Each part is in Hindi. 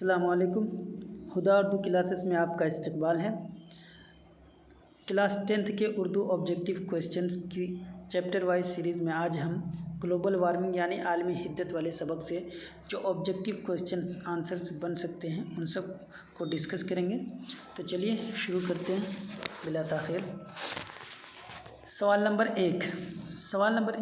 अस्सलामुअलैकुम। हुदा उर्दू क्लासेस में आपका इस्तकबाल है। क्लास 10th के उर्दू ऑब्जेक्टिव क्वेश्चंस की चैप्टर वाइज सीरीज़ में आज हम ग्लोबल वार्मिंग यानी आलमी हिद्दत वाले सबक से जो ऑब्जेक्टिव क्वेश्चंस आंसर्स बन सकते हैं उन सब को डिस्कस करेंगे। तो चलिए शुरू करते हैं बिला ताख़ीर। सवाल नंबर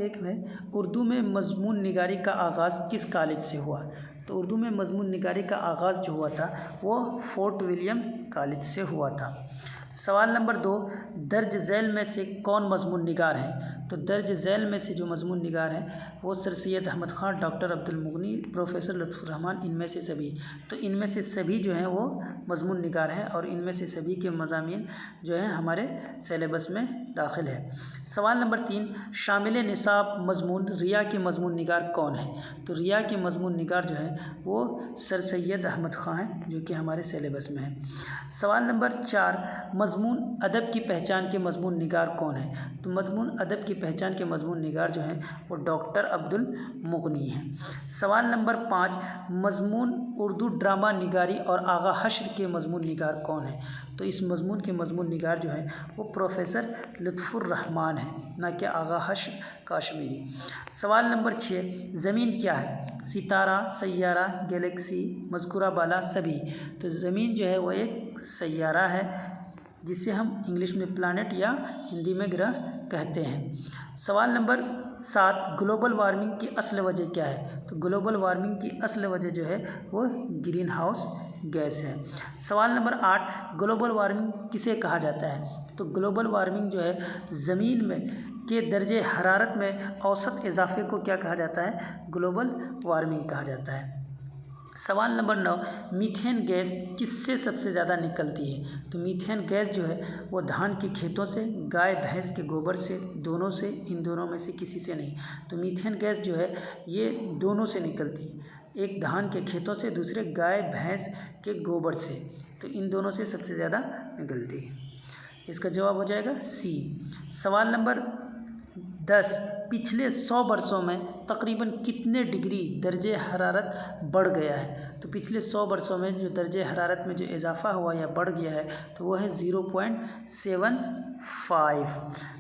एक में उर्दू में मज़मून निगारी का आगाज़ किस कॉलेज से हुआ? तो उर्दू में मज़मून निगारी का आगाज़ जो हुआ था वो फोर्ट विलियम कॉलेज से हुआ था। सवाल नंबर 2, दर्ज झैल में से कौन मज़मून निगार है? तो दर्ज झैल में से जो मज़मून निगार हैं वो सर सैयद अहमद ख़ान, डॉक्टर अब्दुल मुग़नी, प्रोफेसर लुत्फ़ुर्रहमान, इनमें से सभी। तो इनमें से सभी जो हैं वो मज़मून निगार हैं और इनमें से सभी के मज़ामीन जो हैं हमारे सिलेबस में दाखिल है। सवाल नंबर 3, शामिल निसाब मज़मून रिया के मज़मून निगार कौन है? तो रिया के मज़मून निगार जो है वो सर सैयद अहमद ख़ान हैं जो कि हमारे सिलेबस में है। सवाल नंबर 4, मज़मून अदब की पहचान के मज़मून निगार कौन है? तो मज़मून अदब की पहचान के मज़मून निगार जो हैं वो डॉक्टर अब्दुल मुग़नी हैं। सवाल नंबर 5, मज़मून उर्दू ड्रामा निगारी और आगा हश्र के मज़मून निगार कौन है? तो इस मज़मून के मज़मून निगार जो हैं वो प्रोफेसर लुत्फ़ुर्रहमान हैं, ना कि आगा हश्र काश्मीरी। सवाल नंबर 6, ज़मीन क्या है? सितारा, सैयारा, गैलेक्सी, मज़कूरा बाला, सभी। तो ज़मीन जो है वो एक सैयारा है जिसे हम इंग्लिश में प्लानेट या हिंदी में ग्रह कहते हैं। सवाल नंबर 7, ग्लोबल वार्मिंग की असल वजह क्या है? तो ग्लोबल वार्मिंग की असल वजह जो है वो ग्रीन हाउस गैस है। सवाल नंबर 8, ग्लोबल वार्मिंग किसे कहा जाता है? तो ग्लोबल वार्मिंग जो है ज़मीन में के दर्जे हरारत में औसत इजाफे को क्या कहा जाता है? ग्लोबल वार्मिंग कहा जाता है। सवाल नंबर 9, मीथेन गैस किससे सबसे ज़्यादा निकलती है? तो मीथेन गैस जो है वो धान के खेतों से, गाय भैंस के गोबर से, दोनों से, इन दोनों में से किसी से नहीं। तो मीथेन गैस जो है ये दोनों से निकलती है, एक धान के खेतों से, दूसरे गाय भैंस के गोबर से। तो इन दोनों से सबसे ज़्यादा निकलती है। इसका जवाब हो जाएगा सी। सवाल नंबर 10, पिछले 100 वर्षों में तकरीबन कितने डिग्री दर्जे हरारत बढ़ गया है? तो पिछले 100 वर्षों में जो दर्जे हरारत में जो इजाफा हुआ या बढ़ गया है तो वो है 0.75।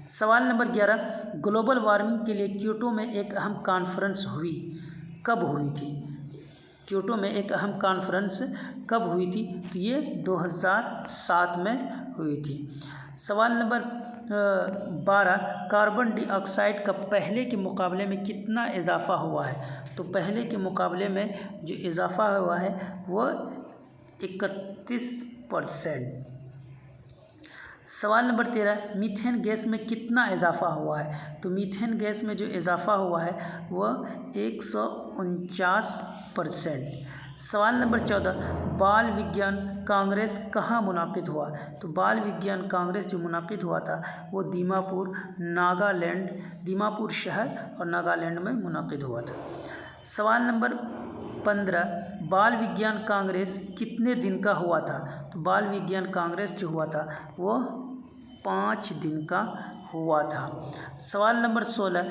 सवाल नंबर 11, ग्लोबल वार्मिंग के लिए क्योटो में एक अहम कॉन्फ्रेंस हुई, कब हुई थी? क्योटो में एक अहम कॉन्फ्रेंस कब हुई थी? तो ये 2007 में हुई थी। सवाल नंबर 12, कार्बन डाइऑक्साइड का पहले के मुकाबले में कितना इजाफा हुआ है? तो पहले के मुकाबले में जो इजाफा हुआ है वो 31%। सवाल नंबर 13, मीथेन गैस में कितना इजाफा हुआ है? तो मीथेन गैस में जो इजाफा हुआ है वह 149%। सवाल नंबर 14, बाल विज्ञान कांग्रेस कहाँ मुनाकिद हुआ? तो बाल विज्ञान कांग्रेस जो मुनाकिद हुआ था वो दीमापुर शहर और नागालैंड में मुनाकिद हुआ था। सवाल नंबर 15, बाल विज्ञान कांग्रेस कितने दिन का हुआ था? तो बाल विज्ञान कांग्रेस जो हुआ था वो 5 दिन का हुआ था। सवाल नंबर 16,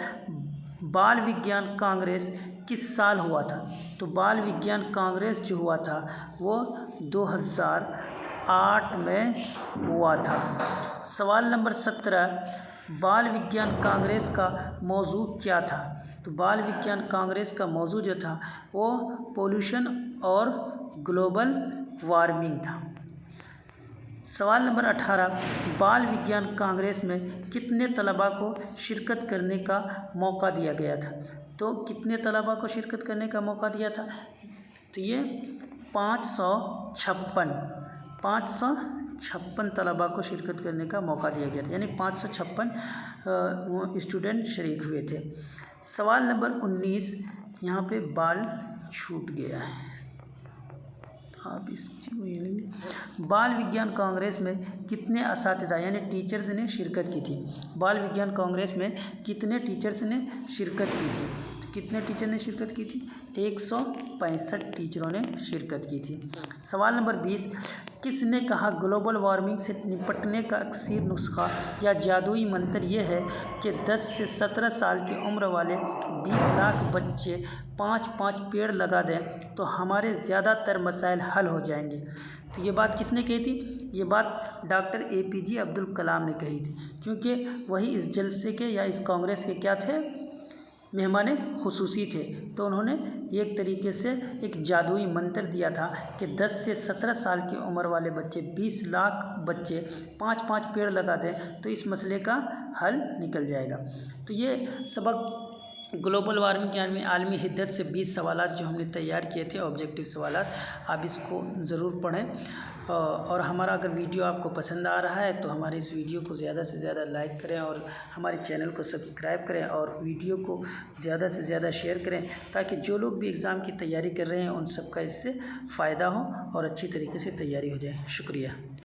बाल विज्ञान कांग्रेस किस साल हुआ था? तो बाल विज्ञान कांग्रेस जो हुआ था वो 2008 में हुआ था। सवाल नंबर 17, बाल विज्ञान कांग्रेस का मौजू क्या था? तो बाल विज्ञान कांग्रेस का मौजू जो था वो पोल्यूशन और ग्लोबल वार्मिंग था। सवाल नंबर 18, बाल विज्ञान कांग्रेस में कितने तलबा को शिरकत करने का मौका दिया गया था? तो कितने तलबा को शिरकत करने का मौका दिया था? तो ये 556 तलबा को शिरकत करने का मौका दिया गया था, यानी 556 स्टूडेंट शरीक हुए थे। सवाल नंबर 19, यहाँ पे बाल छूट गया है, आप इस बाल विज्ञान कांग्रेस में कितने असातिज़ा यानी टीचर्स ने शिरकत की थी? बाल विज्ञान कांग्रेस में कितने टीचर्स ने शिरकत की थी? कितने टीचर ने शिरकत की थी? 165 टीचरों ने शिरकत की थी। सवाल नंबर 20, किसने कहा ग्लोबल वार्मिंग से निपटने का अक्सर नुस्खा या जादुई मंत्र ये है कि 10 से 17 साल की उम्र वाले 20 लाख बच्चे 5-5 पेड़ लगा दें तो हमारे ज़्यादातर मसाइल हल हो जाएंगे। तो ये बात किसने कही थी? ये बात डॉक्टर APJ अब्दुल कलाम ने कही थी, क्योंकि वही इस जलसे के या इस कांग्रेस के क्या थे? मेहमान खुसूसी थे। तो उन्होंने एक तरीके से एक जादुई मंत्र दिया था कि 10 से 17 साल की उम्र वाले बच्चे 20 लाख बच्चे 5-5 पेड़ लगा दें तो इस मसले का हल निकल जाएगा। तो ये सबक ग्लोबल वार्मिंग यानी आलमी हिद्दत से 20 सवालात जो हमने तैयार किए थे, ऑब्जेक्टिव सवालात, आप इसको ज़रूर पढ़ें। और हमारा अगर वीडियो आपको पसंद आ रहा है तो हमारे इस वीडियो को ज़्यादा से ज़्यादा लाइक करें और हमारे चैनल को सब्सक्राइब करें और वीडियो को ज़्यादा से ज़्यादा शेयर करें, ताकि जो लोग भी एग्ज़ाम की तैयारी कर रहे हैं उन सबका इससे फ़ायदा हो और अच्छी तरीके से तैयारी हो जाए। शुक्रिया।